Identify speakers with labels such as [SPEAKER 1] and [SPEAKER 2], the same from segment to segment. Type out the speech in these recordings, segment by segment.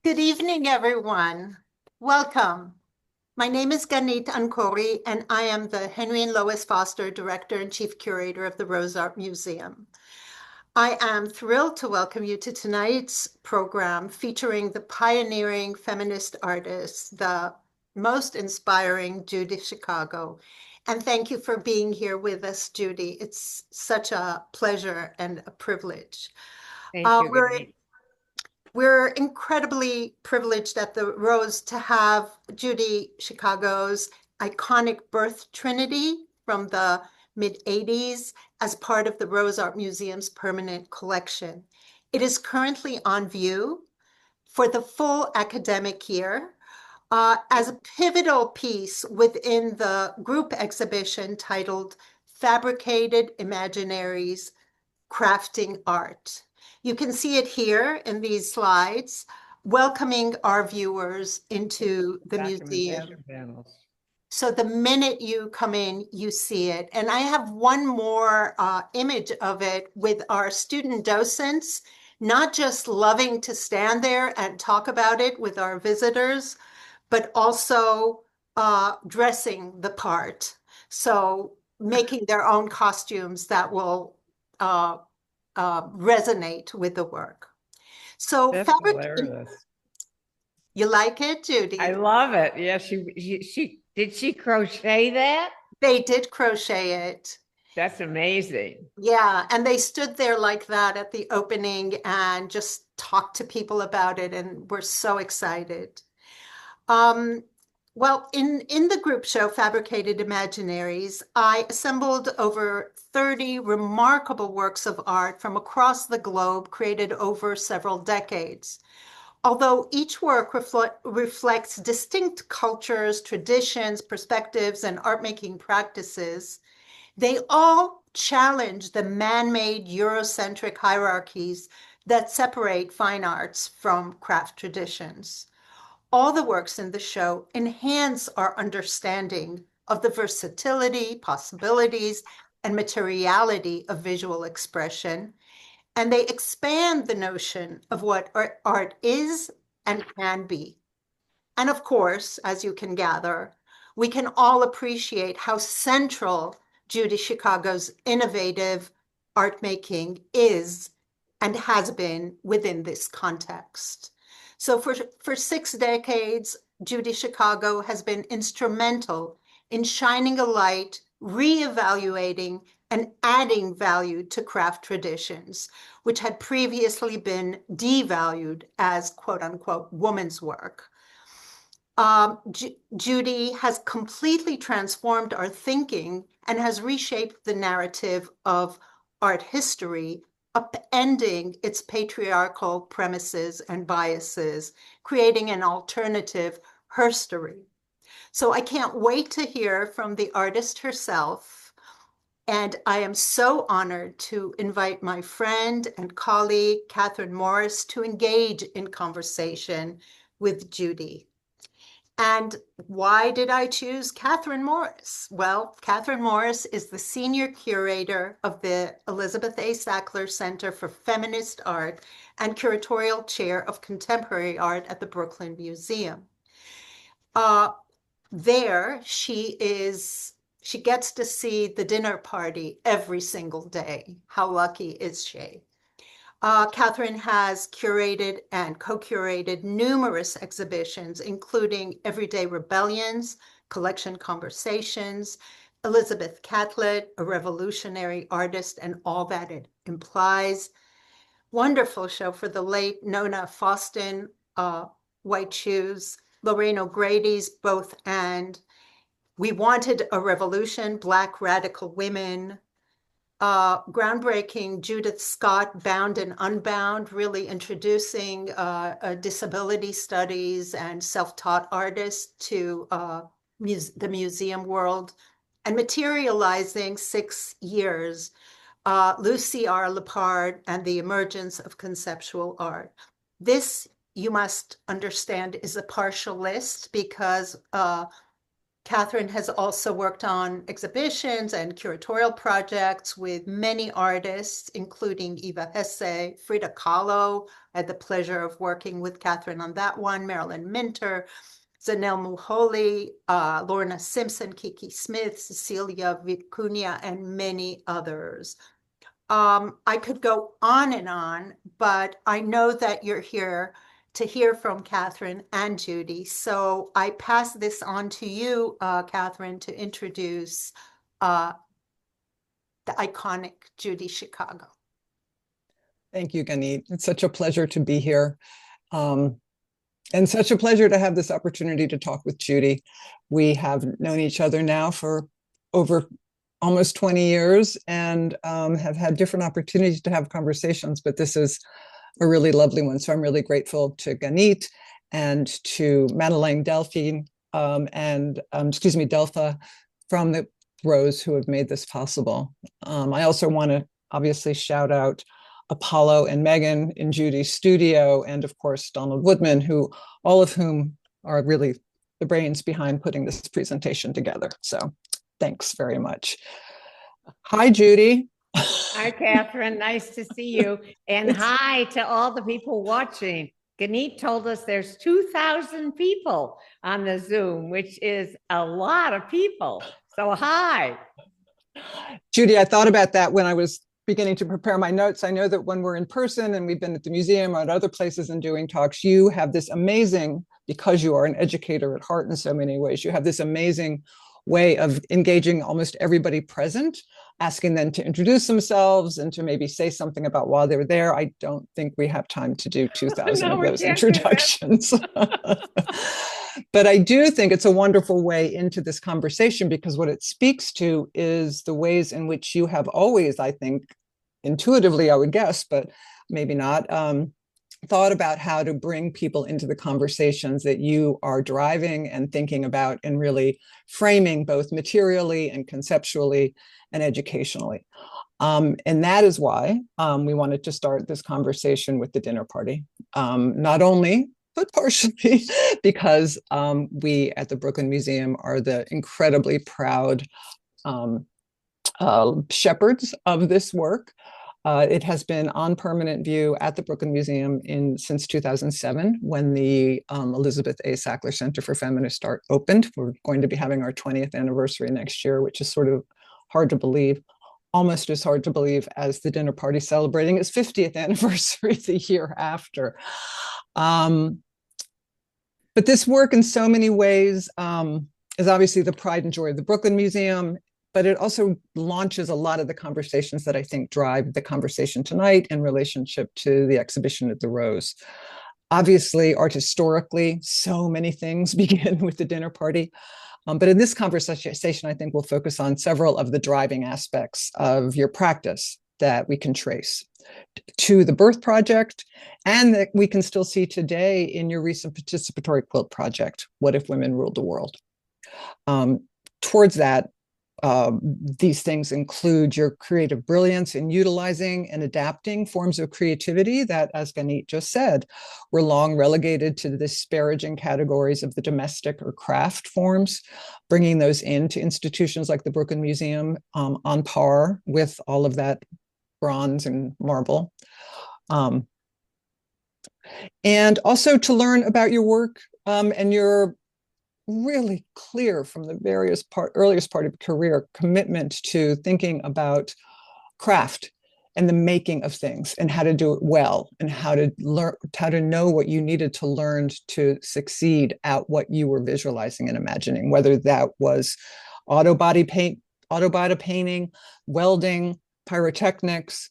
[SPEAKER 1] Good evening, everyone. Welcome. My name is Ganit Ankori, and I am the Henry and Lois Foster Director and Chief Curator of the Rose Art Museum. I am thrilled to welcome you to tonight's program featuring the pioneering feminist artist, the most inspiring Judy Chicago. And thank you for being here with us, Judy. It's such a pleasure and a privilege.
[SPEAKER 2] Thank
[SPEAKER 1] Uh,
[SPEAKER 2] you,
[SPEAKER 1] we're
[SPEAKER 2] Ganit.
[SPEAKER 1] we're incredibly privileged at the Rose to have Judy Chicago's iconic Birth Trinity from the mid 80s as part of the Rose Art Museum's permanent collection. It is currently on view for the full academic year as a pivotal piece within the group exhibition titled Fabricated Imaginaries, Crafting Art. You can see it here in these slides, welcoming our viewers into the museum.
[SPEAKER 2] Documentation panels.
[SPEAKER 1] So the minute you come in, you see it. And I have one more image of it with our student docents, not just loving to stand there and talk about it with our visitors, but also dressing the part. So making their own costumes that will uh, resonate with the work. So
[SPEAKER 2] That's
[SPEAKER 1] fabric,
[SPEAKER 2] hilarious.
[SPEAKER 1] you like it,
[SPEAKER 2] I
[SPEAKER 1] Judy?
[SPEAKER 2] love it. Yeah, she did she crochet that?
[SPEAKER 1] They did crochet it.
[SPEAKER 2] That's amazing.
[SPEAKER 1] Yeah, and they stood there like that at the opening and just talked to people about it, and we're so excited. Um, well, in the group show, Fabricated Imaginaries, I assembled over 30 remarkable works of art from across the globe, created over several decades. Although each work reflects distinct cultures, traditions, perspectives, and art-making practices, they all challenge the man-made Eurocentric hierarchies that separate fine arts from craft traditions. All the works in the show enhance our understanding of the versatility, possibilities, and materiality of visual expression, and they expand the notion of what art is and can be. And of course, as you can gather, we can all appreciate how central Judy Chicago's innovative art making is and has been within this context. So for 6 decades, Judy Chicago has been instrumental in shining a light, reevaluating, and adding value to craft traditions, which had previously been devalued as quote unquote woman's work. Judy has completely transformed our thinking and has reshaped the narrative of art history, upending its patriarchal premises and biases, creating an alternative herstory. So I can't wait to hear from the artist herself. And I am so honored to invite my friend and colleague, Catherine Morris, to engage in conversation with Judy. And why did I choose Catherine Morris? Well, Catherine Morris is the senior curator of the Elizabeth A. Sackler Center for Feminist Art and curatorial chair of contemporary art at the Brooklyn Museum. Uh, there, she gets to see the dinner party every single day. How lucky is she? Catherine has curated and co-curated numerous exhibitions, including Everyday Rebellions, Collection Conversations, Elizabeth Catlett, a revolutionary artist, and all that it implies. Wonderful show for the late Nona Faustin, White Shoes, Lorraine O'Grady's Both and. We Wanted a Revolution, Black Radical Women, groundbreaking Judith Scott, Bound and Unbound, really introducing disability studies and self-taught artists to the museum world, and materializing 6 years, Lucy R. Lepard and the emergence of conceptual art. This, you must understand, is a partial list because Catherine has also worked on exhibitions and curatorial projects with many artists, including Eva Hesse, Frida Kahlo. I had the pleasure of working with Catherine on that one, Marilyn Minter, Zanel Muholi, Lorna Simpson, Kiki Smith, Cecilia Vicuña, and many others. I could go on, but I know that you're here to hear from Catherine and Judy. So I pass this on to you, Catherine, to introduce the iconic Judy Chicago.
[SPEAKER 3] Thank you, Ganit. It's such a pleasure to be here. And such a pleasure to have this opportunity to talk with Judy. We have known each other now for over almost 20 years and have had different opportunities to have conversations, but this is a really lovely one. So I'm really grateful to Ganit and to Madeleine Delphi Delpha from the Rose who have made this possible. I also want to obviously shout out Apollo and Megan in Judy's studio, and of course, Donald Woodman, all of whom are really the brains behind putting this presentation together. So thanks very much. Hi, Judy.
[SPEAKER 2] Hi, Catherine. Nice to see you. And hi to all the people watching. Ganit told us there's 2,000 people on the Zoom, which is a lot of people. So hi.
[SPEAKER 3] Judy, I thought about that when I was beginning to prepare my notes. I know that when we're in person and we've been at the museum or at other places and doing talks, you have this amazing, because you are an educator at heart in so many ways, you have this amazing way of engaging almost everybody present, asking them to introduce themselves and to maybe say something about why they're there. I don't think we have time to do 2,000 of those introductions. But I do think it's a wonderful way into this conversation, because what it speaks to is the ways in which you have always, I think, intuitively, I would guess, but maybe not, thought about how to bring people into the conversations that you are driving and thinking about and really framing both materially and conceptually and educationally. And that is why we wanted to start this conversation with the dinner party, not only, but partially because we at the Brooklyn Museum are the incredibly proud shepherds of this work. It has been on permanent view at the Brooklyn Museum since 2007, when the Elizabeth A. Sackler Center for Feminist Art opened. We're going to be having our 20th anniversary next year, which is sort of hard to believe, almost as hard to believe as the dinner party celebrating its 50th anniversary the year after. But this work in so many ways is obviously the pride and joy of the Brooklyn Museum, but it also launches a lot of the conversations that I think drive the conversation tonight in relationship to the exhibition at the Rose. Obviously, art historically, so many things begin with the dinner party. But in this conversation, I think we'll focus on several of the driving aspects of your practice that we can trace to the Birth Project, and that we can still see today in your recent participatory quilt project, What If Women Ruled the World? Towards that, these things include your creative brilliance in utilizing and adapting forms of creativity that, as Ganit just said, were long relegated to the disparaging categories of the domestic or craft forms, bringing those into institutions like the Brooklyn Museum on par with all of that bronze and marble. And also to learn about your work and your really clear from the earliest part of your career commitment to thinking about craft and the making of things and how to do it well, and how to learn, how to know what you needed to learn to succeed at what you were visualizing and imagining, whether that was auto body painting, welding, pyrotechnics,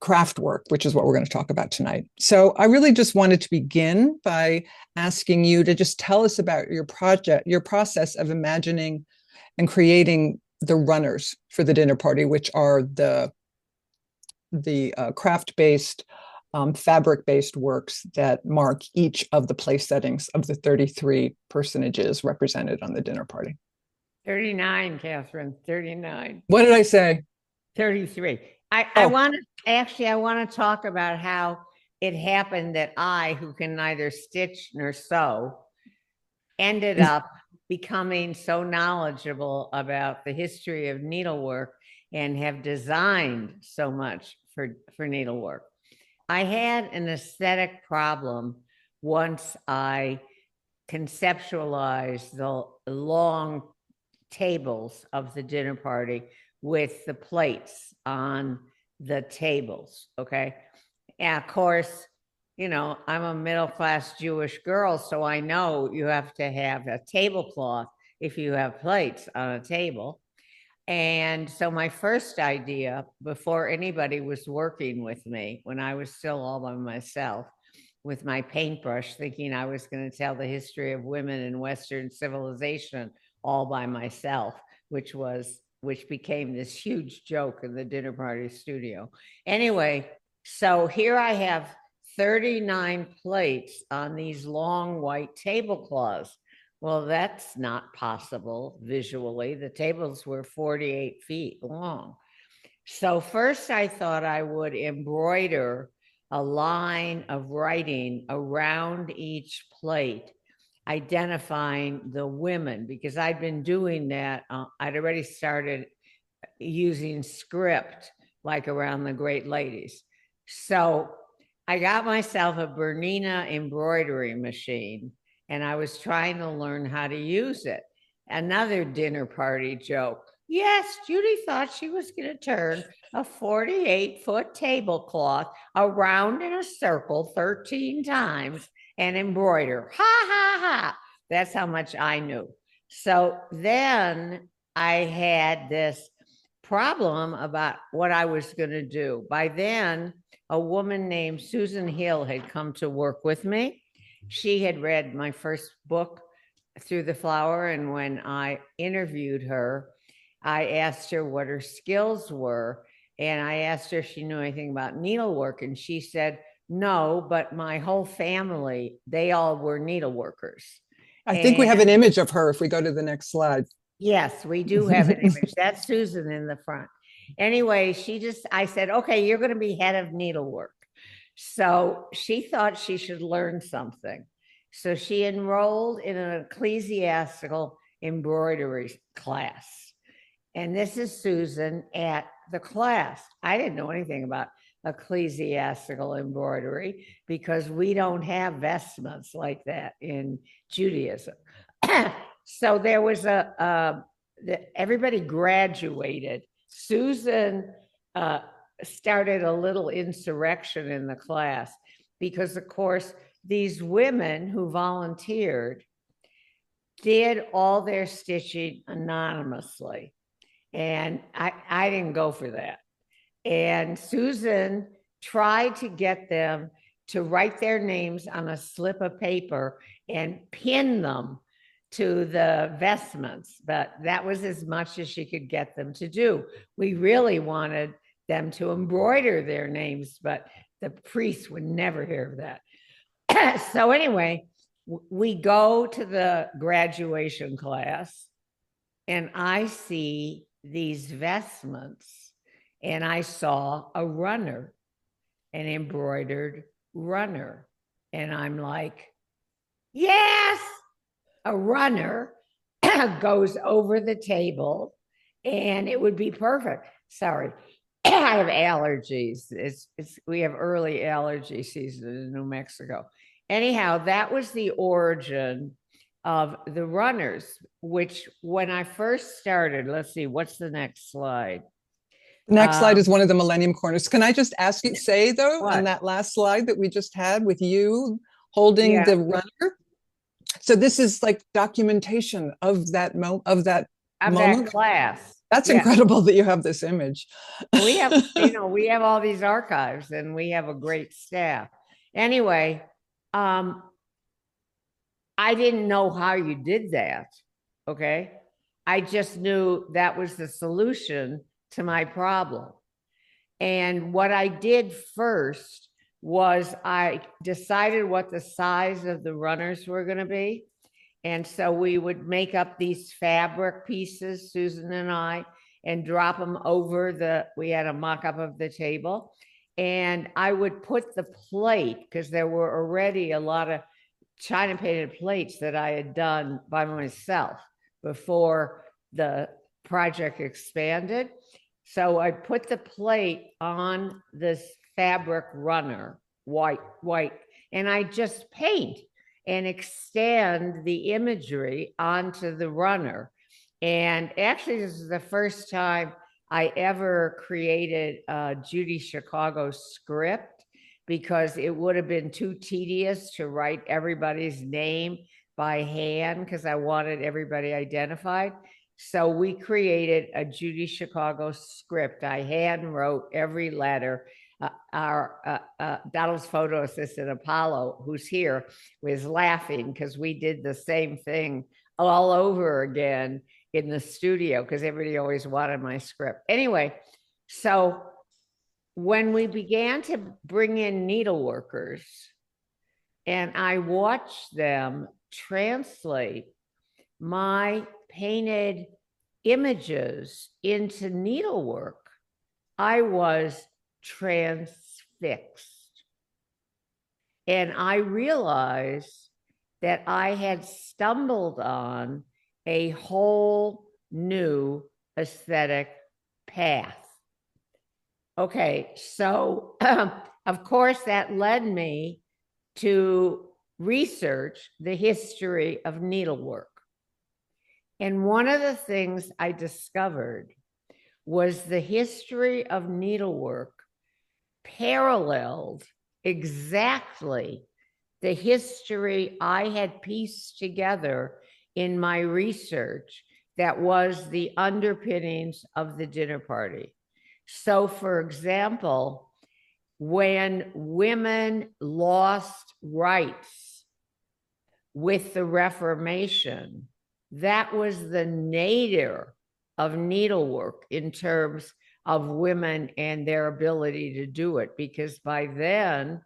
[SPEAKER 3] craft work, which is what we're going to talk about tonight. So I really just wanted to begin by asking you to just tell us about your project, your process of imagining and creating the runners for the dinner party, which are the craft-based, fabric-based works that mark each of the place settings of the 33 personages represented on the dinner party.
[SPEAKER 2] 39, Catherine, 39.
[SPEAKER 3] What did I say?
[SPEAKER 2] 33. I want to talk about how it happened that I, who can neither stitch nor sew, ended up becoming so knowledgeable about the history of needlework and have designed so much for needlework. I had an aesthetic problem once I conceptualized the long tables of the dinner party with the plates on the tables, okay? And of course, you know, I'm a middle-class Jewish girl, so I know you have to have a tablecloth if you have plates on a table. And so my first idea, before anybody was working with me, when I was still all by myself with my paintbrush, thinking I was going to tell the history of women in Western civilization all by myself, which became this huge joke in the dinner party studio. Anyway, so here I have 39 plates on these long white tablecloths. Well, that's not possible visually. The tables were 48 feet long. So first I thought I would embroider a line of writing around each plate, identifying the women, because I'd been doing that. I'd already started using script, like around the great ladies. So I got myself a Bernina embroidery machine, and I was trying to learn how to use it. Another dinner party joke. Yes, Judy thought she was going to turn a 48-foot tablecloth around in a circle 13 times and embroider. Ha, ha, ha. That's how much I knew. So then I had this problem about what I was going to do. By then, a woman named Susan Hill had come to work with me. She had read my first book, Through the Flower, and when I interviewed her, I asked her what her skills were, and I asked her if she knew anything about needlework, and she said, no, but my whole family, they all were needleworkers.
[SPEAKER 3] I think we have an image of her if we go to the next slide.
[SPEAKER 2] Yes, we do have an image. That's Susan in the front. Anyway, I said, okay, you're going to be head of needlework. So she thought she should learn something. So she enrolled in an ecclesiastical embroidery class. And this is Susan at the class. I didn't know anything about ecclesiastical embroidery because we don't have vestments like that in Judaism. So there was everybody graduated. Susan started a little insurrection in the class because, of course, these women who volunteered did all their stitching anonymously. And I didn't go for that. And Susan tried to get them to write their names on a slip of paper and pin them to the vestments, but that was as much as she could get them to do. We really wanted them to embroider their names, but the priest would never hear of that. So anyway, we go to the graduation class and I see these vestments and I saw a runner, an embroidered runner. And I'm like, yes, a runner goes over the table and it would be perfect. Sorry, I have allergies. We have early allergy season in New Mexico. Anyhow, that was the origin of the runners, which when I first started, let's see, what's the next slide?
[SPEAKER 3] The next slide is one of the Millennium Corners. Can I just ask you, say though,
[SPEAKER 2] what?
[SPEAKER 3] On that last slide that we just had with you holding the runner? So this is like documentation of that moment.
[SPEAKER 2] That class.
[SPEAKER 3] That's incredible that you have this image.
[SPEAKER 2] We have, we have all these archives and we have a great staff. Anyway, I didn't know how you did that. Okay. I just knew that was the solution to my problem. And what I did first was I decided what the size of the runners were going to be. And so we would make up these fabric pieces, Susan and I, and drop them over we had a mock-up of the table. And I would put the plate, because there were already a lot of China painted plates that I had done by myself before the project expanded. So I put the plate on this fabric runner, white, and I just paint and extend the imagery onto the runner. And actually, this is the first time I ever created a Judy Chicago script, because it would have been too tedious to write everybody's name by hand because I wanted everybody identified. So we created a Judy Chicago script. I hand wrote every letter. Our Donald's photo assistant, Apollo, who's here, was laughing because we did the same thing all over again in the studio because everybody always wanted my script. Anyway, so when we began to bring in needleworkers and I watched them translate my painted images into needlework, I was transfixed. And I realized that I had stumbled on a whole new aesthetic path. Okay, so of course that led me to research the history of needlework. And one of the things I discovered was the history of needlework paralleled exactly the history I had pieced together in my research that was the underpinnings of the dinner party. So, for example, when women lost rights with the Reformation, that was the nadir of needlework in terms of women and their ability to do it, because by then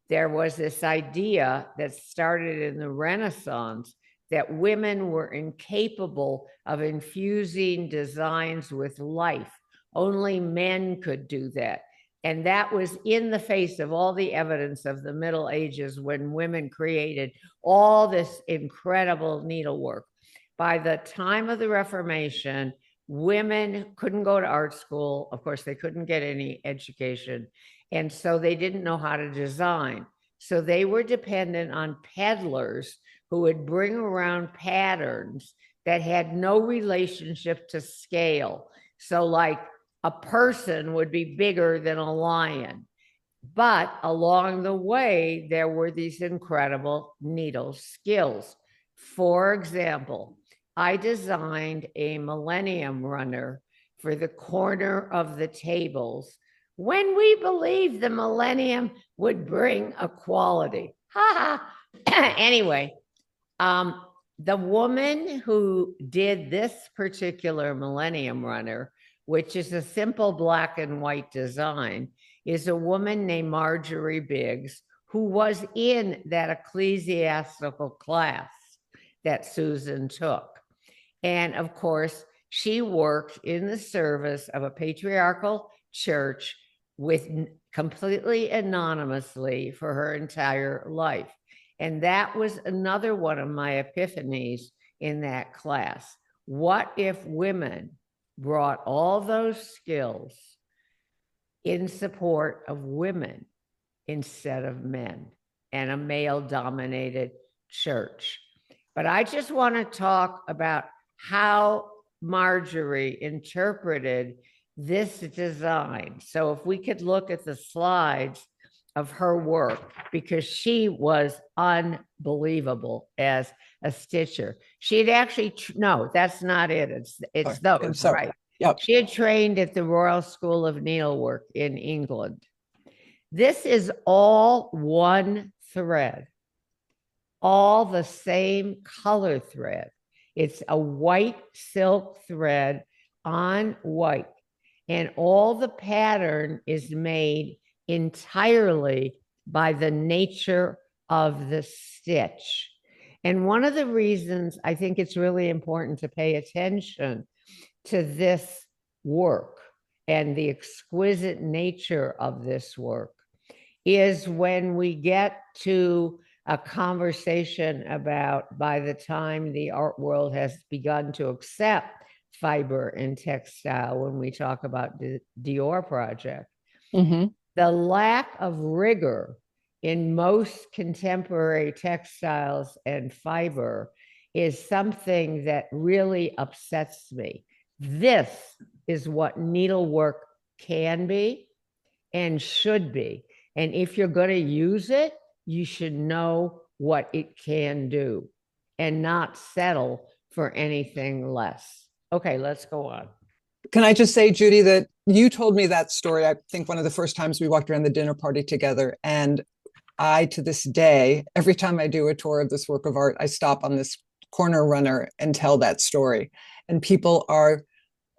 [SPEAKER 2] there was this idea that started in the Renaissance that women were incapable of infusing designs with life. Only men could do that. And that was in the face of all the evidence of the Middle Ages when women created all this incredible needlework. By the time of the Reformation, women couldn't go to art school. Of course, they couldn't get any education. And so they didn't know how to design. So they were dependent on peddlers who would bring around patterns that had no relationship to scale. So like a person would be bigger than a lion. But along the way, there were these incredible needle skills. For example, I designed a Millennium Runner for the corner of the tables when we believed the millennium would bring equality. Anyway, the woman who did this particular Millennium Runner, which is a simple black and white design, is a woman named Marjorie Biggs, who was in that ecclesiastical class that Susan took. And of course, she worked in the service of a patriarchal church with completely anonymously for her entire life. And that was another one of my epiphanies in that class. What if women brought all those skills in support of women instead of men and a male-dominated church? But I just want to talk about how Marjorie interpreted this design. So if we could look at the slides of her work, because she was unbelievable as a stitcher. She had actually, no, that's not it. It's those, right?
[SPEAKER 3] Yep.
[SPEAKER 2] She had trained at the Royal School of Needlework in England. This is all one thread, all the same color thread. It's a white silk thread on white, and all the pattern is made entirely by the nature of the stitch. And one of the reasons I think it's really important to pay attention to this work and the exquisite nature of this work is when we get to a conversation about, by the time the art world has begun to accept fiber and textile, when we talk about the Dior project, the lack of rigor in most contemporary textiles and fiber is something that really upsets me. This is what needlework can be and should be. And if you're going to use it, you should know what it can do and not settle for anything less. Okay, let's go on.
[SPEAKER 3] Can I just say, Judy, that you told me that story, I think one of the first times we walked around the dinner party together. And I, to this day, every time I do a tour of this work of art, I stop on this corner runner and tell that story. And people are,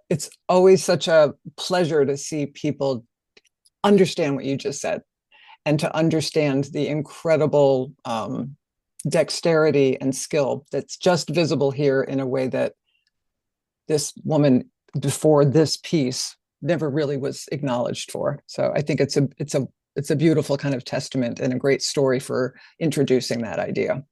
[SPEAKER 3] it's always such a pleasure to see people understand what you just said and to understand the incredible dexterity and skill that's just visible here in a way that this woman before this piece never really was acknowledged for. So I think it's a beautiful kind of testament and a great story for introducing that idea.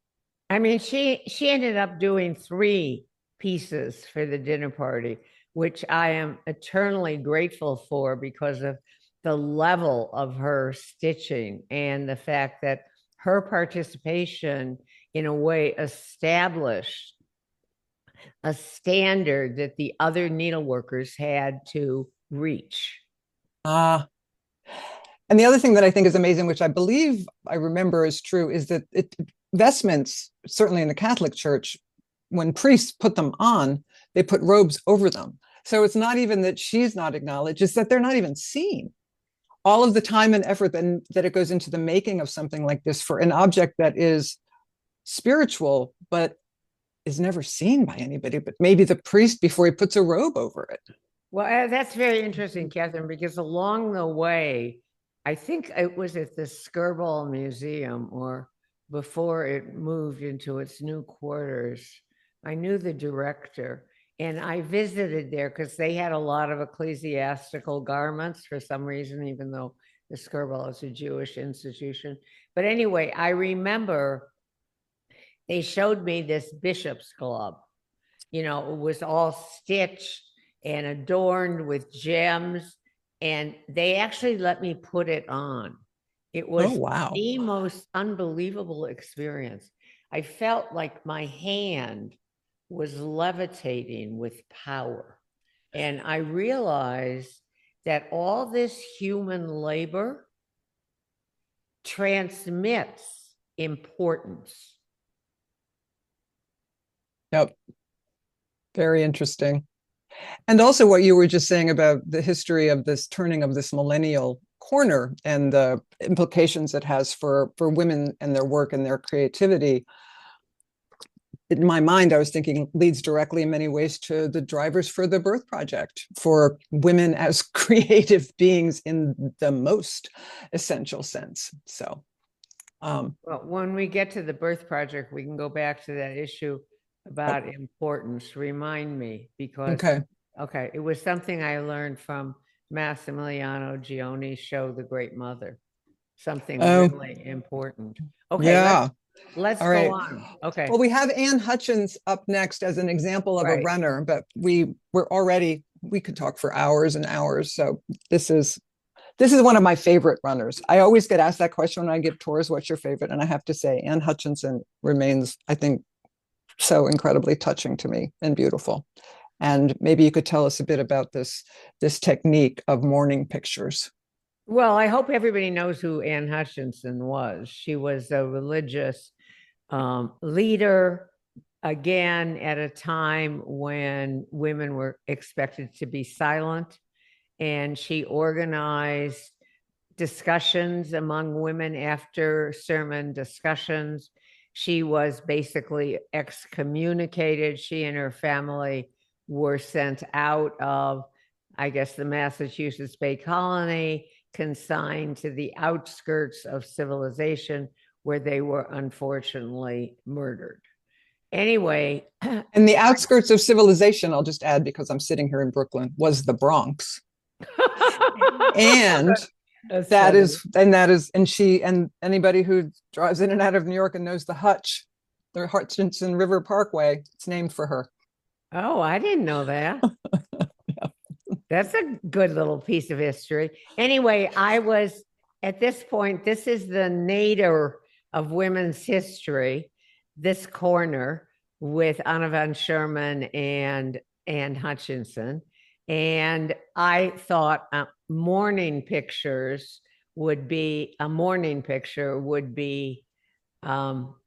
[SPEAKER 2] I mean, she ended up doing 3 pieces for the dinner party, which I am eternally grateful for because of the level of her stitching and the fact that her participation in a way established a standard that the other needleworkers had to reach.
[SPEAKER 3] And the other thing that I think is amazing, which I believe I remember is true, is that vestments, certainly in the Catholic Church, when priests put them on, they put robes over them. So it's not even that she's not acknowledged, it's that they're not even seen. All of the time and effort that it goes into the making of something like this for an object that is spiritual, but is never seen by anybody, but maybe the priest before he puts a robe over it.
[SPEAKER 2] Well, that's very interesting, Catherine, because along the way, I think it was at the Skirball Museum or before it moved into its new quarters, I knew the director and I visited there because they had a lot of ecclesiastical garments for some reason, even though the Skirball is a Jewish institution. But anyway, I remember they showed me this bishop's glove. You know, it was all stitched and adorned with gems, and they actually let me put it on. It was the most unbelievable experience. I felt like my hand was levitating with power. And I realized that all this human labor transmits importance.
[SPEAKER 3] Yep. Very interesting. And also what you were just saying about the history of this turning of this millennial corner and the implications it has for women and their work and their creativity. In my mind, I was thinking leads directly in many ways to the drivers for the Birth Project, for women as creative beings in the most essential sense. So,
[SPEAKER 2] well, when we get to the Birth Project, we can go back to that issue about importance. Remind me, because okay, it was something I learned from Massimiliano Gioni's show, The Great Mother. Something really important. Okay,
[SPEAKER 3] yeah.
[SPEAKER 2] Let's go on. Okay.
[SPEAKER 3] Well, we have Anne Hutchins up next as an example of a runner, but we could talk for hours and hours. So this is one of my favorite runners. I always get asked that question when I give tours, what's your favorite? And I have to say Anne Hutchinson remains, I think, so incredibly touching to me and beautiful. And maybe you could tell us a bit about this technique of morning pictures.
[SPEAKER 2] Well, I hope everybody knows who Anne Hutchinson was. She was a religious leader, again, at a time when women were expected to be silent. And she organized discussions among women after sermon discussions. She was basically excommunicated. She and her family were sent out of, I guess, the Massachusetts Bay Colony, consigned to the outskirts of civilization, where they were unfortunately murdered. Anyway.
[SPEAKER 3] And the outskirts of civilization, I'll just add, because I'm sitting here in Brooklyn, was the Bronx. And
[SPEAKER 2] That's
[SPEAKER 3] That
[SPEAKER 2] funny.
[SPEAKER 3] is, and anybody who drives in and out of New York and knows the Hutchinson River Parkway, it's named for her.
[SPEAKER 2] Oh, I didn't know that. That's a good little piece of history. Anyway, I was at this point, this is the nadir of women's history, this corner with Anna von Sherman and Anne Hutchinson. And I thought a morning picture would be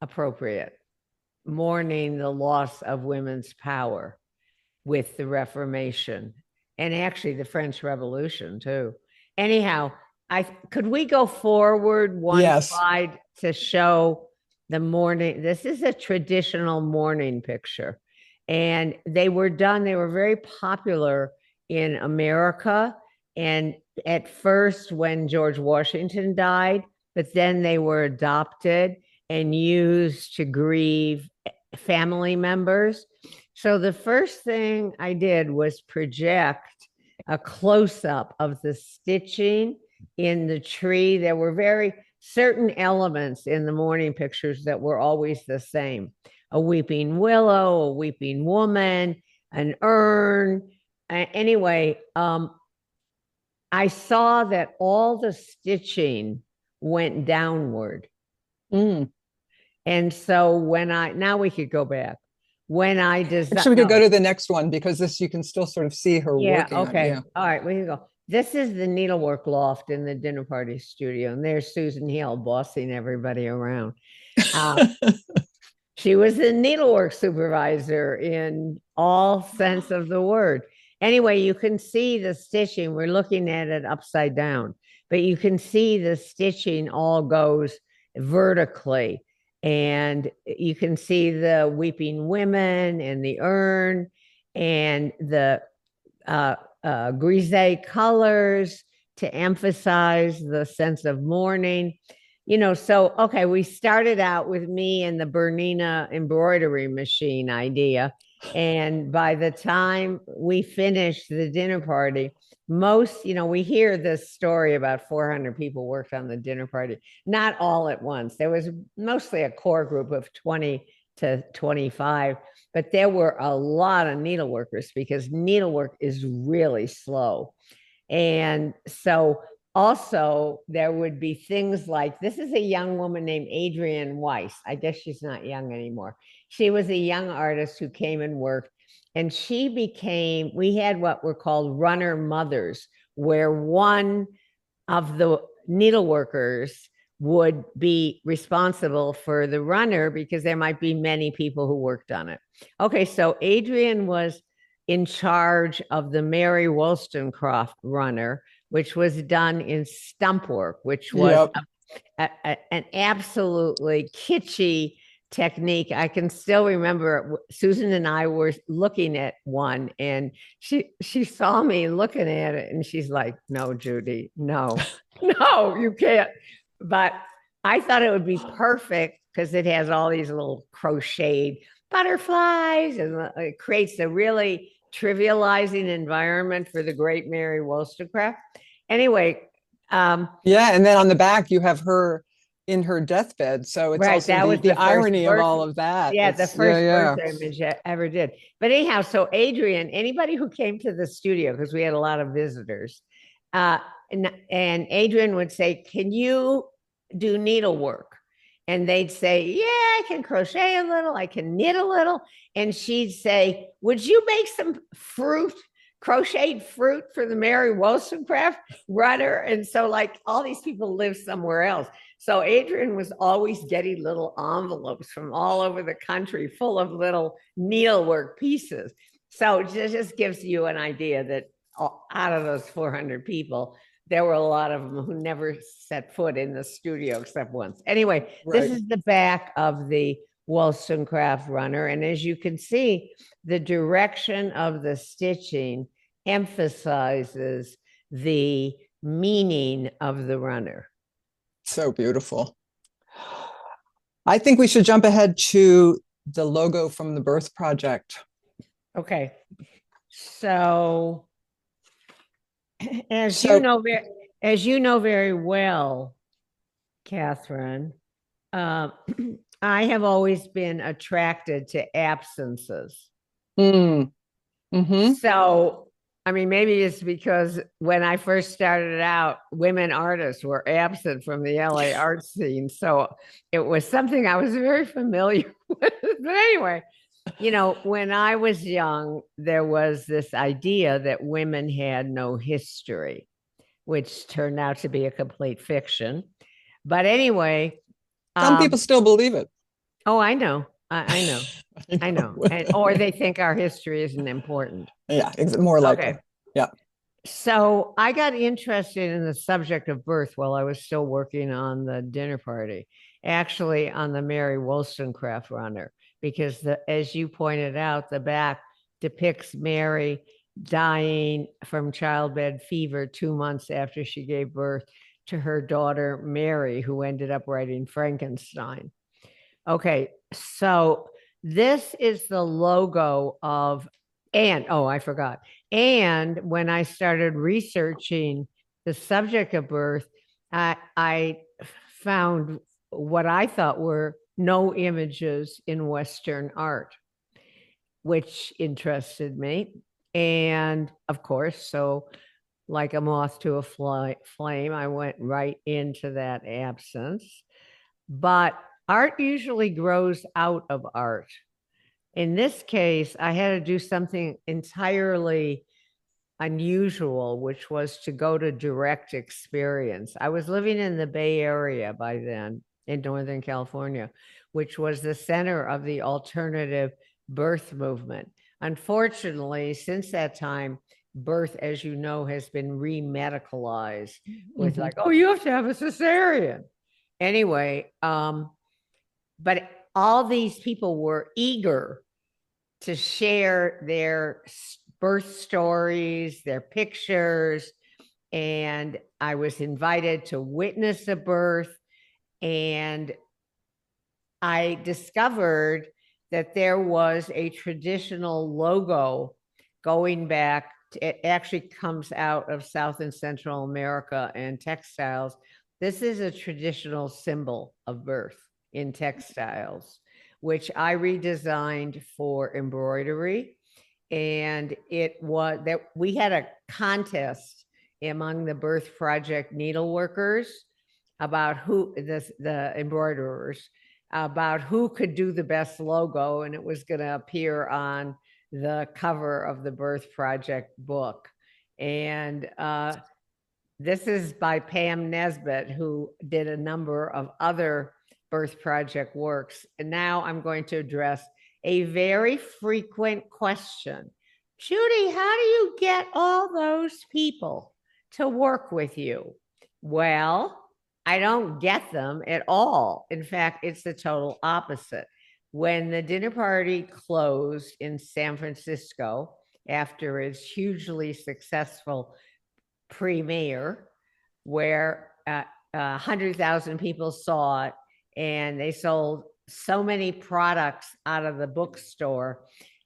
[SPEAKER 2] appropriate. Mourning the loss of women's power with the Reformation and actually the French Revolution too. Anyhow, could we go forward one
[SPEAKER 3] Yes.
[SPEAKER 2] slide to show the mourning? This is a traditional mourning picture. And they were very popular in America. And at first, when George Washington died, but then they were adopted and used to grieve family members. So the first thing I did was project a close-up of the stitching in the tree. There were certain elements in the mourning pictures that were always the same. A weeping willow, a weeping woman, an urn. Anyway, I saw that all the stitching went downward. And so now we could go back. When I designed,
[SPEAKER 3] actually, we could go to the next one because you can still sort of see her working.
[SPEAKER 2] Okay. All right, we can go. This is the needlework loft in the dinner party studio. And there's Susan Hill bossing everybody around. She was the needlework supervisor in all sense of the word. Anyway, you can see the stitching. We're looking at it upside down, but you can see the stitching all goes vertically. And you can see the weeping women and the urn and the grisé colors to emphasize the sense of mourning. So, okay, we started out with me and the Bernina embroidery machine idea. And by the time we finished the dinner party, we hear this story about 400 people worked on the dinner party, not all at once. There was mostly a core group of 20 to 25, but there were a lot of needleworkers because needlework is really slow. And so also there would be things like, this is a young woman named Adrienne Weiss. I guess she's not young anymore. She was a young artist who came and worked. And we had what were called runner mothers, where one of the needleworkers would be responsible for the runner because there might be many people who worked on it. Okay, so Adrienne was in charge of the Mary Wollstonecraft runner, which was done in stump work, which was an absolutely kitschy technique. I can still remember Susan and I were looking at one and she saw me looking at it and she's like, no, Judy, no, you can't. But I thought it would be perfect because it has all these little crocheted butterflies and it creates a really trivializing environment for the great Mary Wollstonecraft. Anyway. And
[SPEAKER 3] then on the back, you have her in her deathbed. So it's also the irony of all of that.
[SPEAKER 2] Yeah, the first birth image I ever did. But anyhow, so Adrienne, anybody who came to the studio, because we had a lot of visitors, and Adrienne would say, can you do needlework? And they'd say, yeah, I can crochet a little, I can knit a little. And she'd say, would you make some crocheted fruit for the Mary Wollstonecraft runner? And so like all these people live somewhere else. So Adrienne was always getting little envelopes from all over the country full of little needlework pieces. So it just gives you an idea that out of those 400 people, there were a lot of them who never set foot in the studio except once. Anyway, This is the back of the Wollstonecraft runner. And as you can see, the direction of the stitching emphasizes the meaning of the runner.
[SPEAKER 3] So beautiful. I think we should jump ahead to the logo from the Birth Project.
[SPEAKER 2] Okay. So, as you know, As you know very well, Catherine, uh, I have always been attracted to absences.
[SPEAKER 3] Mm. Mm-hmm.
[SPEAKER 2] So, I mean, maybe it's because when I first started out, women artists were absent from the LA art scene. So it was something I was very familiar with. But anyway, when I was young, there was this idea that women had no history, which turned out to be a complete fiction. But anyway,
[SPEAKER 3] Some people still believe it.
[SPEAKER 2] oh, I know. I know. I know. Or they think our history isn't important.
[SPEAKER 3] Yeah, more likely.
[SPEAKER 2] Okay.
[SPEAKER 3] Yeah.
[SPEAKER 2] So I got interested in the subject of birth while I was still working on the dinner party, actually on the Mary Wollstonecraft runner, because as you pointed out, the back depicts Mary dying from childbed fever 2 months after she gave birth to her daughter, Mary, who ended up writing Frankenstein. Okay, so this is the logo of, and oh, I forgot. And when I started researching the subject of birth, I found what I thought were no images in Western art, which interested me. And of course, so like a moth to a flame, I went right into that absence. But art usually grows out of art. In this case, I had to do something entirely unusual, which was to go to direct experience. I was living in the Bay Area by then in Northern California, which was the center of the alternative birth movement. Unfortunately, since that time, birth, as you know, has been remedicalized with like, oh, you have to have a cesarean. Anyway, but all these people were eager to share their birth stories, their pictures, and I was invited to witness a birth, and I discovered that there was a traditional logo going back. It actually comes out of South and Central America and textiles. This is a traditional symbol of birth in textiles, which I redesigned for embroidery. And it was that we had a contest among the Birth Project needleworkers about who the embroiderers about who could do the best logo, and it was going to appear on the cover of the Birth Project book. And this is by Pam Nesbitt, who did a number of other Birth Project works. And now I'm going to address a very frequent question. Judy, how do you get all those people to work with you? Well, I don't get them at all. In fact, it's the total opposite. When the dinner party closed in San Francisco after its hugely successful premiere, where 100,000 people saw it, and they sold so many products out of the bookstore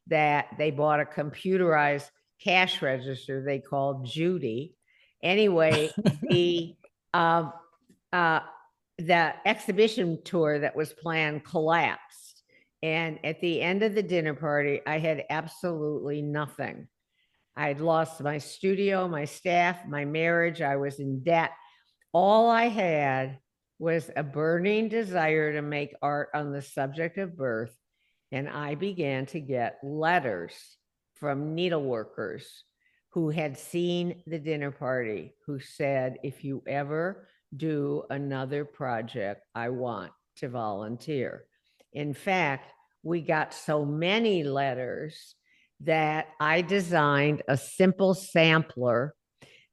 [SPEAKER 2] that they bought a computerized cash register they called Judy. Anyway, the exhibition tour that was planned collapsed. And at the end of the dinner party, I had absolutely nothing. I had lost my studio, my staff, my marriage. I was in debt. All I had was a burning desire to make art on the subject of birth. And I began to get letters from needleworkers who had seen the dinner party, who said, if you ever do another project, I want to volunteer. In fact, we got so many letters that I designed a simple sampler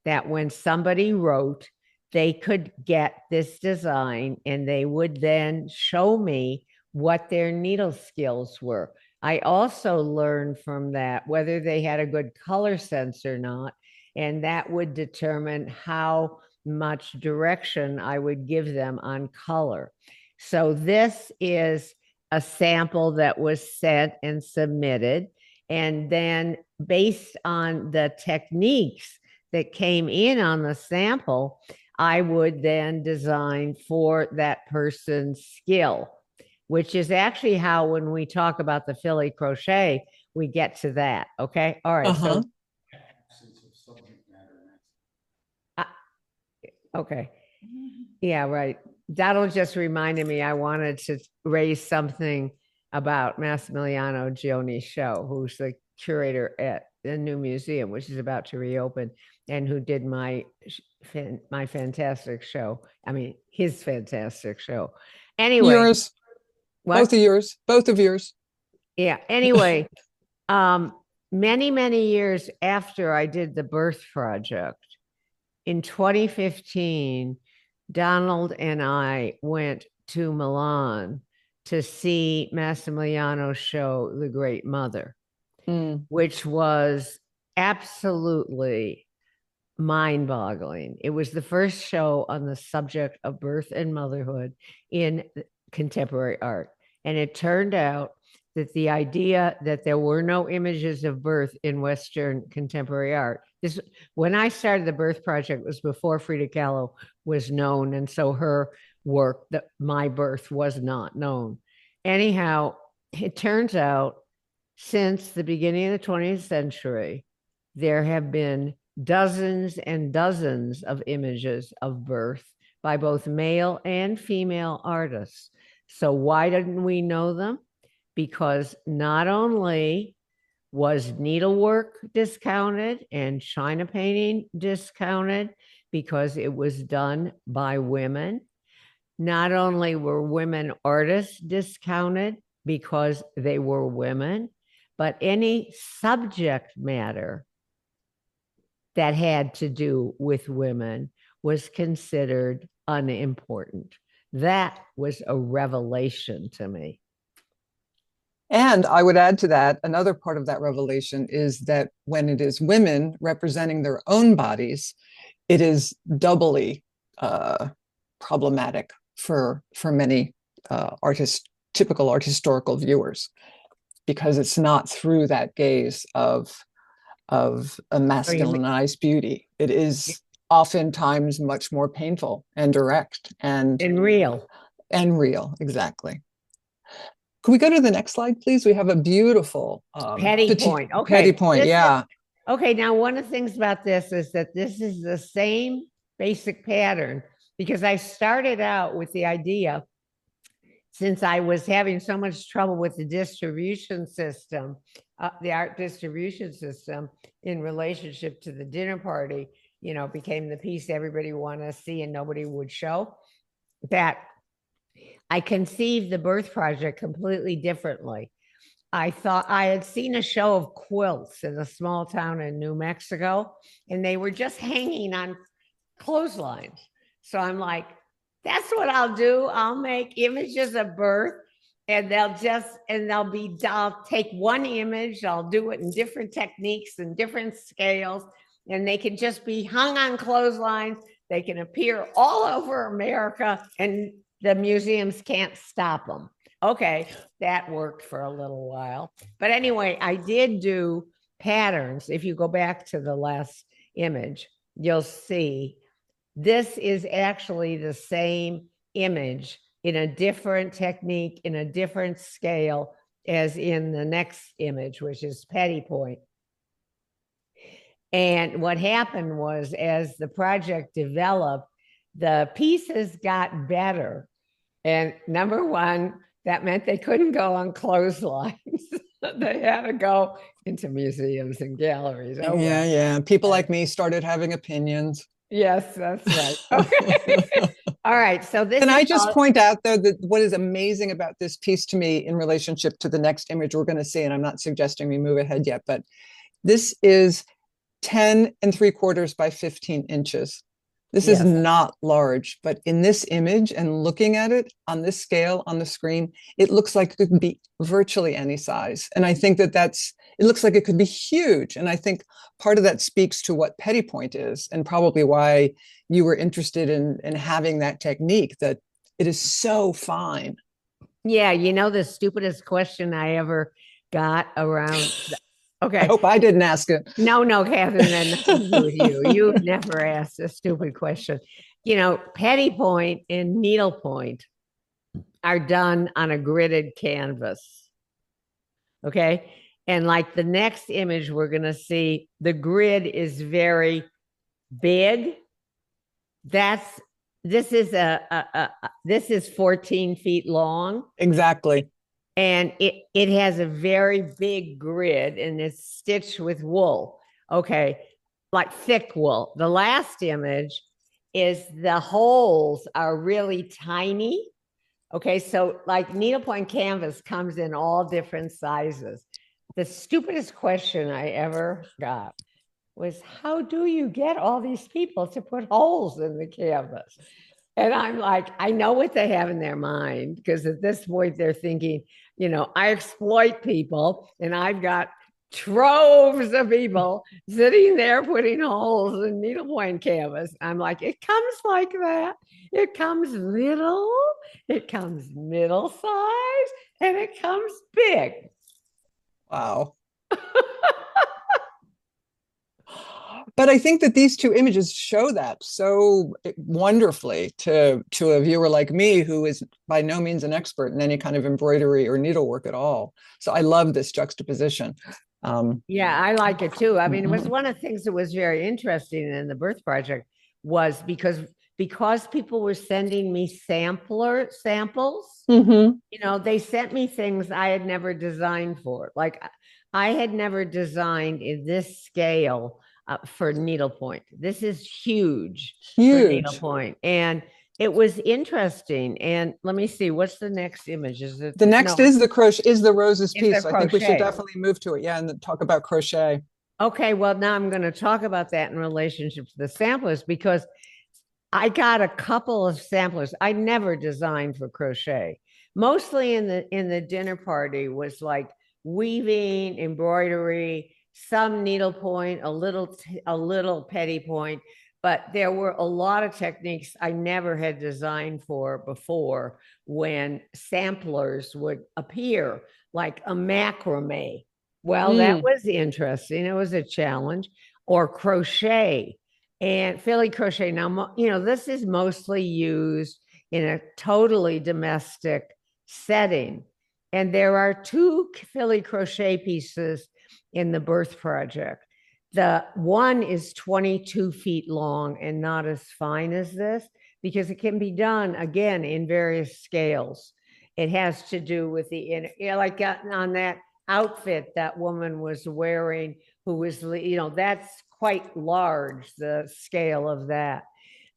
[SPEAKER 2] that when somebody wrote, they could get this design and they would then show me what their needle skills were. I also learned from that whether they had a good color sense or not, and that would determine how much direction I would give them on color. So this is a sample that was sent and submitted. And then based on the techniques that came in on the sample, I would then design for that person's skill, which is actually how, when we talk about the Philly crochet, we get to that. Okay. All right. So, okay. Yeah, right. That'll just reminded me, I wanted to raise something about Massimiliano Gioni's show, who's the curator at the new museum, which is about to reopen, and who did my fantastic show. I mean, his fantastic show. Anyway,
[SPEAKER 3] Yours,
[SPEAKER 2] what?
[SPEAKER 3] both of yours.
[SPEAKER 2] Yeah. Anyway, many years after I did the Birth Project, in 2015, Donald and I went to Milan to see Massimiliano's show, The Great Mother, which was absolutely mind-boggling. It was the first show on the subject of birth and motherhood in contemporary art. And it turned out that the idea that there were no images of birth in Western contemporary art, this, when I started the Birth Project, was before Frida Kahlo was known. And so her work, My Birth, was not known. Anyhow, it turns out since the beginning of the 20th century, there have been dozens and dozens of images of birth by both male and female artists. So why didn't we know them? Because not only was needlework discounted and china painting discounted because it was done by women, not only were women artists discounted because they were women, but any subject matter that had to do with women was considered unimportant. That was a revelation to me.
[SPEAKER 3] And I would add to that, another part of that revelation is that when it is women representing their own bodies, it is doubly problematic for many typical art historical viewers, because it's not through that gaze of a masculinized beauty. It is oftentimes much more painful and direct and
[SPEAKER 2] real.
[SPEAKER 3] And real, exactly. Can we go to the next slide, please? We have a beautiful
[SPEAKER 2] petty point. Okay.
[SPEAKER 3] Petty point, yeah.
[SPEAKER 2] Okay, now one of the things about this is that this is the same basic pattern, because I started out with the idea, since I was having so much trouble with the distribution system, the art distribution system in relationship to the dinner party, you know, became the piece everybody wanted to see and nobody would show, that I conceived the Birth Project completely differently. I thought I had seen a show of quilts in a small town in New Mexico, and they were just hanging on clotheslines. So I'm like, that's what I'll do. I'll make images of birth, and I'll take one image, I'll do it in different techniques and different scales, and they can just be hung on clotheslines. They can appear all over America, and the museums can't stop them. Okay, that worked for a little while. But anyway, I did do patterns. If you go back to the last image, you'll see this is actually the same image in a different technique, in a different scale as in the next image, which is petty point. And what happened was, as the project developed, the pieces got better. And number one, that meant they couldn't go on clotheslines. They had to go into museums and galleries.
[SPEAKER 3] Oh, yeah. People like me started having opinions.
[SPEAKER 2] Yes, that's right. Okay. All right. So this.
[SPEAKER 3] Can I just point out, though, that what is amazing about this piece to me in relationship to the next image we're going to see, and I'm not suggesting we move ahead yet, but this is 10 3/4 by 15 inches. This is not large, but in this image and looking at it on this scale on the screen, it looks like it could be virtually any size. And I think that it looks like it could be huge. And I think part of that speaks to what petty point is, and probably why you were interested in having that technique, that it is so fine.
[SPEAKER 2] Yeah, you know, the stupidest question I ever got around Okay.
[SPEAKER 3] hope I didn't ask it.
[SPEAKER 2] No, Catherine, then nothing to do with you. You've never asked a stupid question. You know, petty point and needlepoint are done on a gridded canvas. Okay. And like the next image we're going to see, the grid is very big. This is 14 feet long.
[SPEAKER 3] Exactly.
[SPEAKER 2] And it has a very big grid and it's stitched with wool. Okay, like thick wool. The last image is the holes are really tiny. Okay, so like needlepoint canvas comes in all different sizes. The stupidest question I ever got was, how do you get all these people to put holes in the canvas? And I'm like, I know what they have in their mind, because at this point they're thinking, you know, I exploit people and I've got troves of people sitting there putting holes in needlepoint canvas. I'm like, it comes like that. It comes little, it comes middle size, and it comes big.
[SPEAKER 3] Wow. But I think that these two images show that so wonderfully to a viewer like me, who is by no means an expert in any kind of embroidery or needlework at all. So I love this juxtaposition.
[SPEAKER 2] Yeah, I like it too. I mean, it was one of the things that was very interesting in the Birth Project was because people were sending me samples. You know, they sent me things I had never designed for. Like I had never designed in this scale for needlepoint. This is huge for needlepoint, and it was interesting. And let me see, what's the next image? Is it
[SPEAKER 3] the next is the crochet, is the roses piece.
[SPEAKER 2] the
[SPEAKER 3] So I think we should
[SPEAKER 2] crochet.
[SPEAKER 3] definitely move to it. Yeah, and then talk about crochet.
[SPEAKER 2] Okay, well, now I'm going to talk about that in relationship to the samplers, because I got a couple of samplers. I never designed for crochet. Mostly in the dinner party was like weaving, embroidery, some needlepoint, a little petty point, but there were a lot of techniques I never had designed for before when samplers would appear, like a macrame. Well, that was interesting. It was a challenge. Or crochet and Philly crochet. Now, you know, this is mostly used in a totally domestic setting. And there are two Philly crochet pieces in the Birth Project. The one is 22 feet long and not as fine as this, because it can be done again in various scales. It has to do with the, you know, like on that outfit that woman was wearing, who was, you know, that's quite large, the scale of that.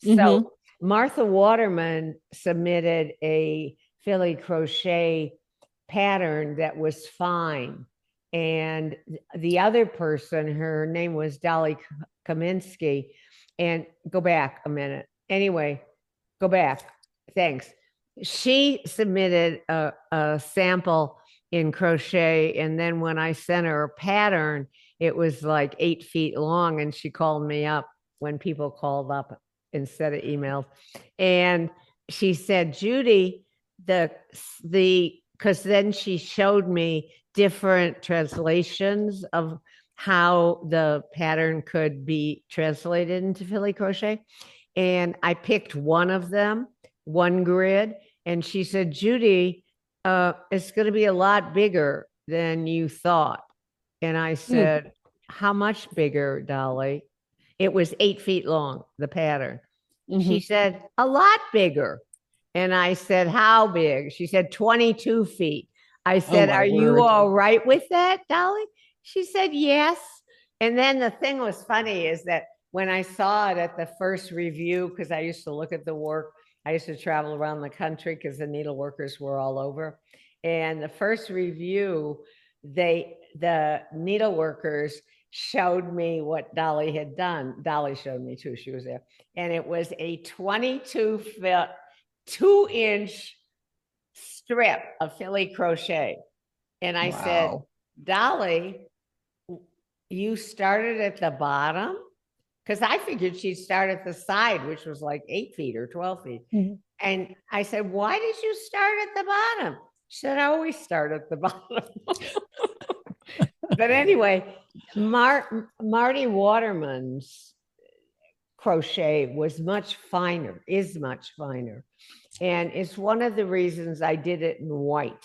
[SPEAKER 2] So Martha Waterman submitted a Philly crochet pattern that was fine. And the other person, her name was Dolly Kaminsky. And go back a minute. Anyway, go back. Thanks. She submitted a sample in crochet. And then when I sent her a pattern, it was like 8 feet long. And she called me up when people called up instead of emails. And she said, Judy, because then she showed me different translations of how the pattern could be translated into Philly crochet. And I picked one of them, one grid. And she said, Judy, it's going to be a lot bigger than you thought. And I said, how much bigger, Dolly? It was 8 feet long, the pattern. She said, a lot bigger. And I said, how big? She said, 22 feet. I said, are you all right with that, Dolly? She said, yes. And then the thing was funny is that when I saw it at the first review, because I used to look at the work, I used to travel around the country because the needleworkers were all over. And the first review, the needleworkers showed me what Dolly had done. Dolly showed me too, she was there. And it was a 22 foot, 2-inch strip of Philly crochet. And I said, Dolly, you started at the bottom? Because I figured she'd start at the side, which was like 8 feet or 12 feet. And I said, why did you start at the bottom? She said, I always start at the bottom. But anyway, Marty Waterman's crochet was much finer, is much finer. And it's one of the reasons I did it in white,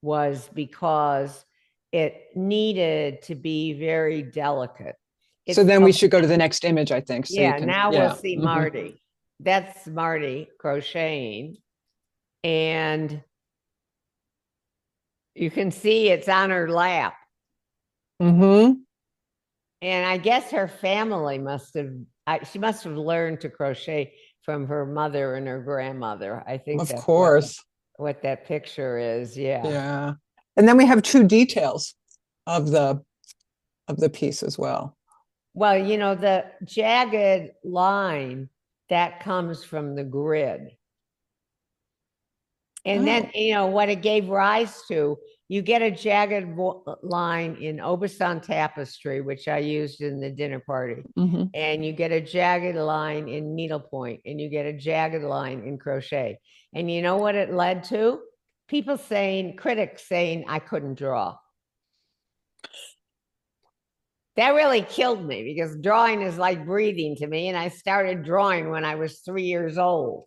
[SPEAKER 2] was because it needed to be very delicate.
[SPEAKER 3] So then we should go to the next image, I think. So
[SPEAKER 2] yeah, now we'll see
[SPEAKER 3] Mhm.
[SPEAKER 2] Marty. That's Marty crocheting. And you can see it's on her lap.
[SPEAKER 3] Mm-hmm.
[SPEAKER 2] And I guess her family she must have learned to crochet from her mother and her grandmother. I think
[SPEAKER 3] Of
[SPEAKER 2] that's
[SPEAKER 3] course.
[SPEAKER 2] what that picture is. Yeah.
[SPEAKER 3] Yeah. And then we have true details of the piece as well.
[SPEAKER 2] Well, the jagged line that comes from the grid. And then, what it gave rise to, you get a jagged line in Aubusson tapestry, which I used in the dinner party.
[SPEAKER 3] Mm-hmm.
[SPEAKER 2] And you get a jagged line in needlepoint, and you get a jagged line in crochet. And you know what it led to? Critics saying I couldn't draw. That really killed me, because drawing is like breathing to me. And I started drawing when I was 3 years old.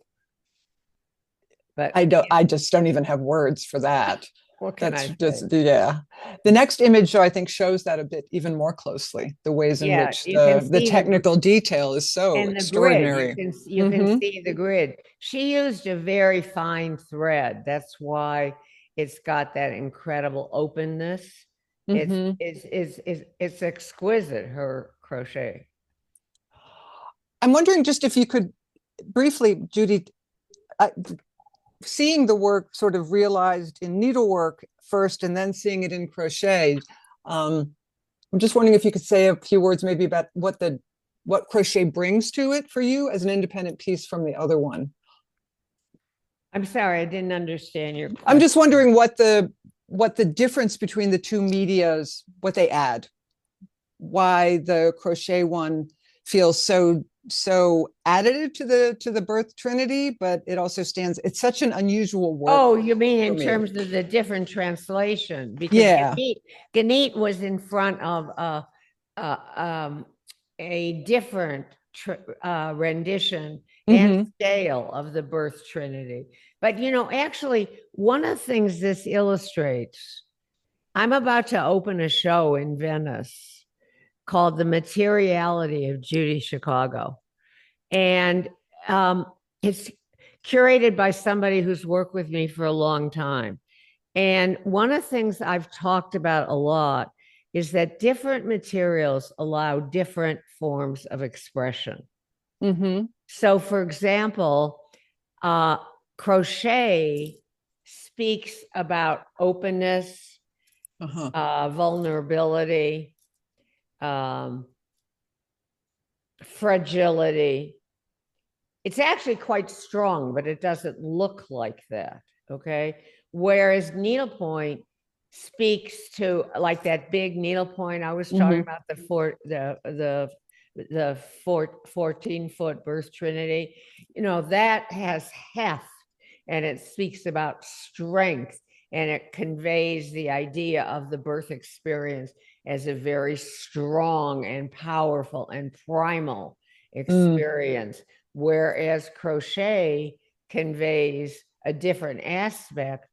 [SPEAKER 2] But
[SPEAKER 3] I just don't even have words for that.
[SPEAKER 2] What can
[SPEAKER 3] That's
[SPEAKER 2] I
[SPEAKER 3] just,
[SPEAKER 2] say?
[SPEAKER 3] yeah. The next image, I think, shows that a bit even more closely, the ways in which the technical detail is so extraordinary.
[SPEAKER 2] Grid. You can see the grid. She used a very fine thread. That's why it's got that incredible openness.
[SPEAKER 3] Mm-hmm.
[SPEAKER 2] It's exquisite, her crochet.
[SPEAKER 3] I'm wondering just if you could briefly, Judy, seeing the work sort of realized in needlework first and then seeing it in crochet, I'm just wondering if you could say a few words maybe about what crochet brings to it for you as an independent piece from the other one.
[SPEAKER 2] I'm sorry, I didn't understand your question.
[SPEAKER 3] I'm just wondering what the difference between the two medias, what they add, why the crochet one feels so additive to the Birth Trinity, but it also it's such an unusual work.
[SPEAKER 2] Oh, you mean in terms of the different translation? Because
[SPEAKER 3] yeah,
[SPEAKER 2] Ganit was in front of a different rendition and scale of the Birth Trinity. But actually, one of the things this illustrates, I'm about to open a show in Venice called The Materiality of Judy Chicago. And it's curated by somebody who's worked with me for a long time. And one of the things I've talked about a lot is that different materials allow different forms of expression.
[SPEAKER 3] Mm-hmm.
[SPEAKER 2] So, for example, crochet speaks about openness, vulnerability, fragility. It's actually quite strong, but it doesn't look like that, okay? Whereas needlepoint speaks to, like that big needlepoint I was talking about, the 14-foot Birth Trinity, that has heft, and it speaks about strength, and it conveys the idea of the birth experience as a very strong and powerful and primal experience. Whereas crochet conveys a different aspect,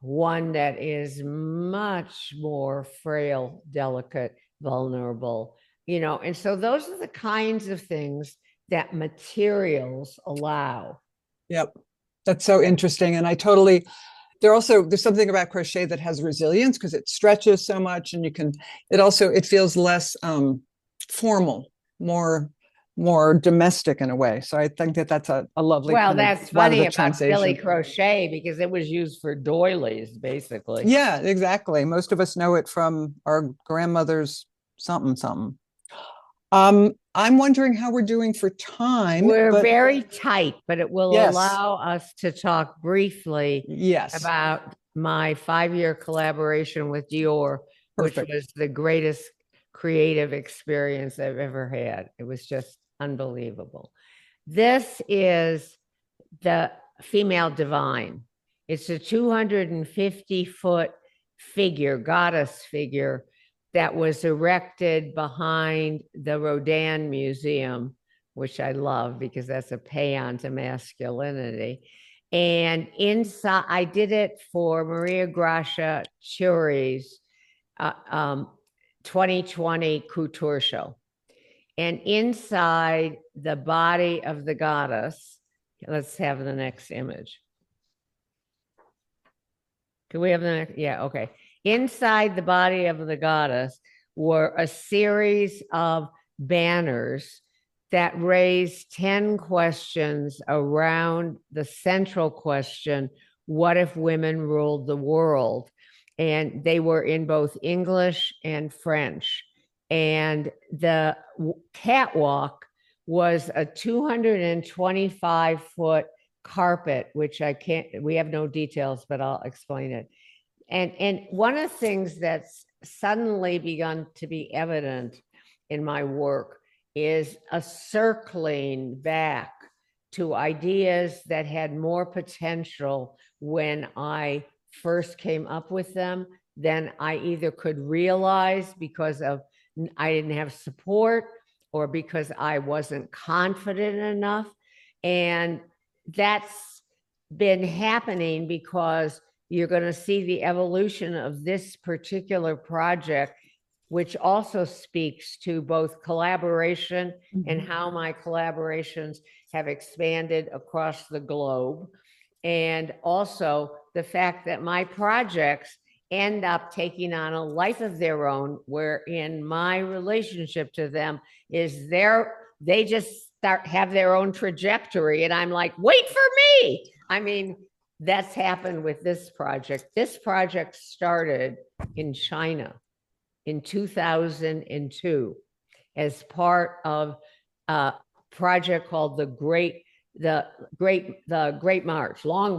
[SPEAKER 2] one that is much more frail, delicate, vulnerable, and so those are the kinds of things that materials allow.
[SPEAKER 3] Yep. That's so interesting. And there's something about crochet that has resilience because it stretches so much, and it feels less formal, more domestic in a way. So I think that's a lovely.
[SPEAKER 2] Well, that's funny about Billy Crochet, because it was used for doilies, basically.
[SPEAKER 3] Yeah, exactly. Most of us know it from our grandmother's something. I'm wondering how we're doing for time.
[SPEAKER 2] We're very tight, but it will allow us to talk briefly about my 5-year collaboration with Dior, which was the greatest creative experience I've ever had. It was just unbelievable. This is the female divine. It's a 250-foot figure, goddess figure, that was erected behind the Rodin Museum, which I love because that's a paean to masculinity. And inside, I did it for Maria Grazia Chiuri's 2020 couture show. And inside the body of the goddess, let's have the next image. Can we have the next? Yeah, okay. Inside the body of the goddess were a series of banners that raised 10 questions around the central question, what if women ruled the world? And they were in both English and French. And the catwalk was a 225-foot carpet, which we have no details, but I'll explain it. And one of the things that's suddenly begun to be evident in my work is a circling back to ideas that had more potential when I first came up with them than I either could realize because of I didn't have support or because I wasn't confident enough. And that's been happening because you're going to see the evolution of this particular project, which also speaks to both collaboration and how my collaborations have expanded across the globe. And also the fact that my projects end up taking on a life of their own, wherein my relationship to them is they just have their own trajectory. And I'm like, wait for me. I mean, that's happened with this project. This project started in China in 2002 as part of a project called the Great March, Long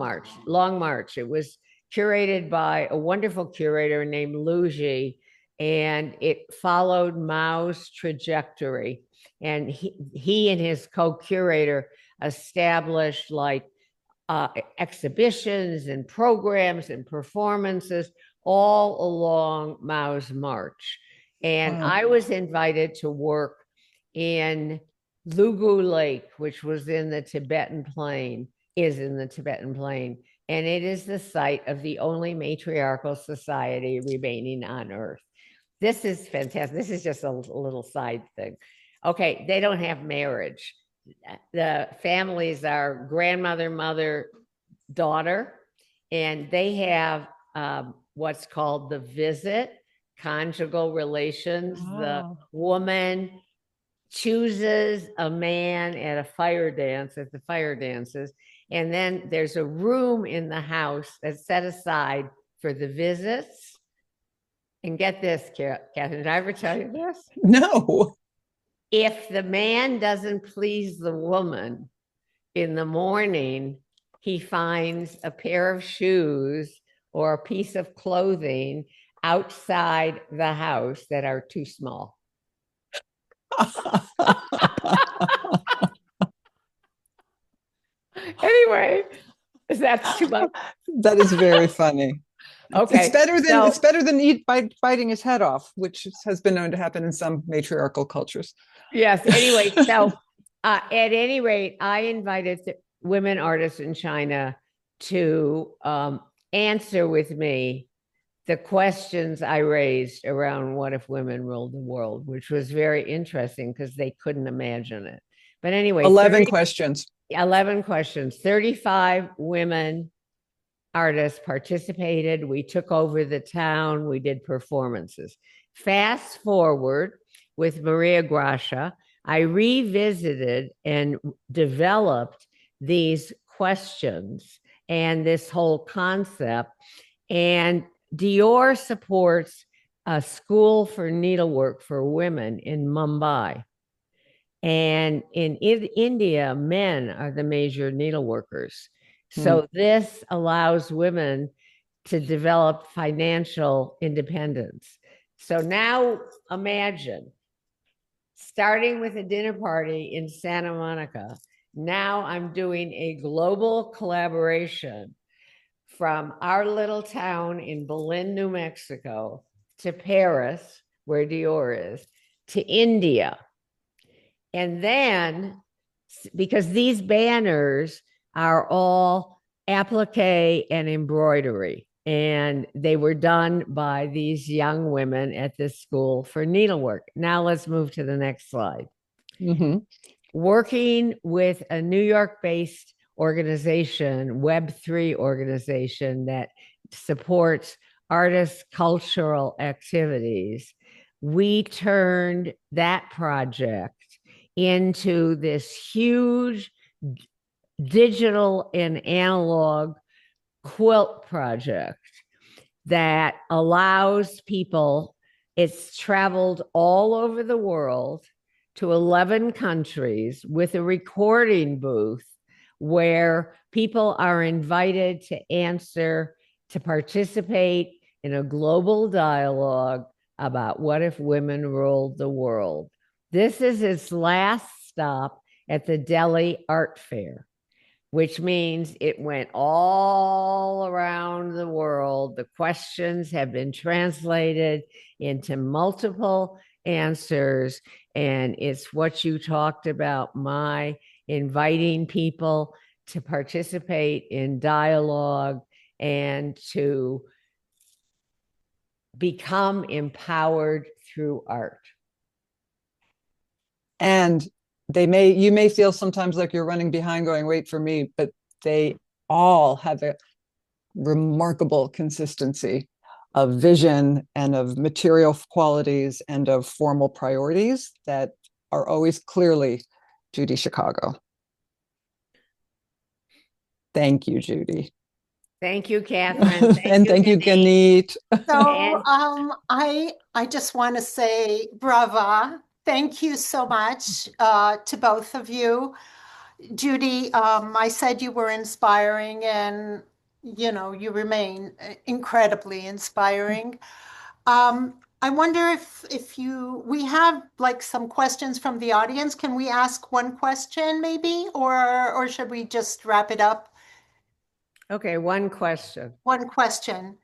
[SPEAKER 2] March. It was curated by a wonderful curator named Lu Ji, and it followed Mao's trajectory. And he and his co-curator established exhibitions and programs and performances all along Mao's march. And I was invited to work in Lugu Lake, which was in the Tibetan Plain, and it is the site of the only matriarchal society remaining on Earth. This is fantastic. This is just a little side thing. Okay, they don't have marriage. The families are grandmother, mother, daughter, and they have what's called the visit, conjugal relations. Oh. The woman chooses a man at the fire dances, and then there's a room in the house that's set aside for the visits. And get this, Catherine, did I ever tell you this?
[SPEAKER 3] No.
[SPEAKER 2] If the man doesn't please the woman in the morning, he finds a pair of shoes or a piece of clothing outside the house that are too small. Anyway, that's too much.
[SPEAKER 3] That is very funny.
[SPEAKER 2] Okay,
[SPEAKER 3] it's better than biting his head off, which has been known to happen in some matriarchal cultures.
[SPEAKER 2] Yes. Anyway, so at any rate, I invited women artists in China to answer with me the questions I raised around what if women ruled the world, which was very interesting because they couldn't imagine it. But anyway,
[SPEAKER 3] 11 questions.
[SPEAKER 2] 11 questions. 35 women artists participated. We took over the town. We did performances. Fast forward with Maria Grazia, I revisited and developed these questions and this whole concept. And Dior supports a school for needlework for women in Mumbai. And in India, men are the major needleworkers. So this allows women to develop financial independence. So now imagine, starting with a dinner party in Santa Monica, now I'm doing a global collaboration from our little town in Berlin, New Mexico, to Paris, where Dior is, to India. And then, because these banners are all applique and embroidery, and they were done by these young women at this school for needlework. Now let's move to the next slide.
[SPEAKER 3] Mhm.
[SPEAKER 2] Working with a New York-based organization, Web3 organization that supports artists' cultural activities, we turned that project into this huge digital and analog quilt project that allows people, it's traveled all over the world to 11 countries with a recording booth where people are invited to participate in a global dialogue about what if women ruled the world. This is its last stop at the Delhi Art Fair, which means it went all around the world. The questions have been translated into multiple answers, and it's what you talked about, my inviting people to participate in dialogue and to become empowered through art.
[SPEAKER 3] And you may feel sometimes like you're running behind going, wait for me, but they all have a remarkable consistency of vision and of material qualities and of formal priorities that are always clearly Judy Chicago. Thank you, Judy.
[SPEAKER 2] Thank you, Catherine.
[SPEAKER 3] Thank you, Ganit.
[SPEAKER 1] So I just want to say brava. Thank you so much to both of you. Judy, I said you were inspiring, and you remain incredibly inspiring. I wonder if we have like some questions from the audience. Can we ask one question maybe, or should we just wrap it up?
[SPEAKER 2] Okay, one question.
[SPEAKER 1] One question.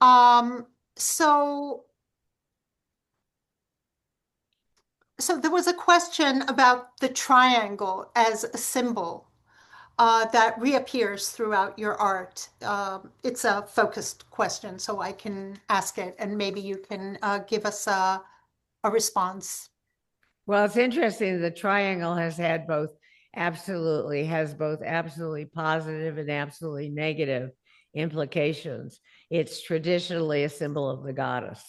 [SPEAKER 1] So there was a question about the triangle as a symbol that reappears throughout your art. It's a focused question, so I can ask it, and maybe you can give us a response.
[SPEAKER 2] Well, it's interesting. The triangle has both absolutely positive and absolutely negative implications. It's traditionally a symbol of the goddess,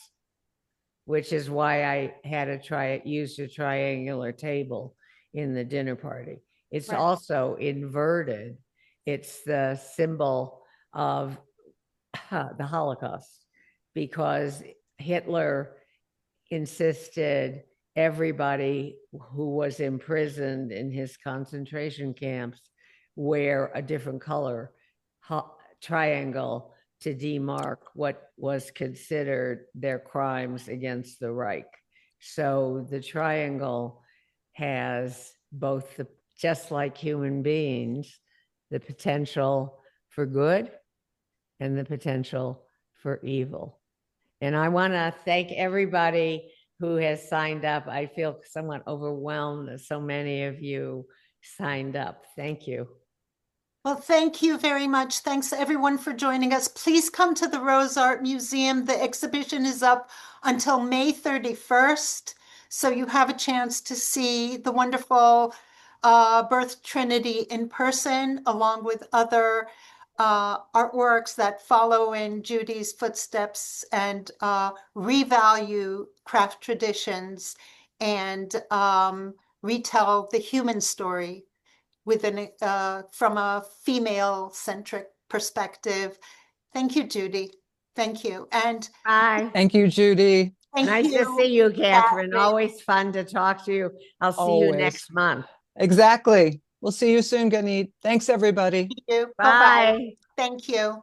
[SPEAKER 2] which is why I had used a triangular table in the dinner party. It's
[SPEAKER 1] Right.
[SPEAKER 2] also inverted. It's the symbol of the Holocaust, because Hitler insisted everybody who was imprisoned in his concentration camps wear a different color triangle to demark what was considered their crimes against the Reich. So the triangle has both just like human beings, the potential for good and the potential for evil. And I want to thank everybody who has signed up. I feel somewhat overwhelmed that so many of you signed up. Thank you.
[SPEAKER 1] Well, thank you very much. Thanks everyone for joining us. Please come to the Rose Art Museum. The exhibition is up until May 31st. So you have a chance to see the wonderful Birth Trinity in person, along with other artworks that follow in Judy's footsteps and revalue craft traditions and retell the human story from a female-centric perspective. Thank you, Judy. Thank you. And
[SPEAKER 2] bye.
[SPEAKER 3] Thank you, Judy.
[SPEAKER 2] Nice to see you, Catherine. Always fun to talk to you. I'll see you next month.
[SPEAKER 3] Exactly. We'll see you soon, Ganit. Thanks, everybody.
[SPEAKER 1] Thank you.
[SPEAKER 2] Bye.
[SPEAKER 1] Thank you.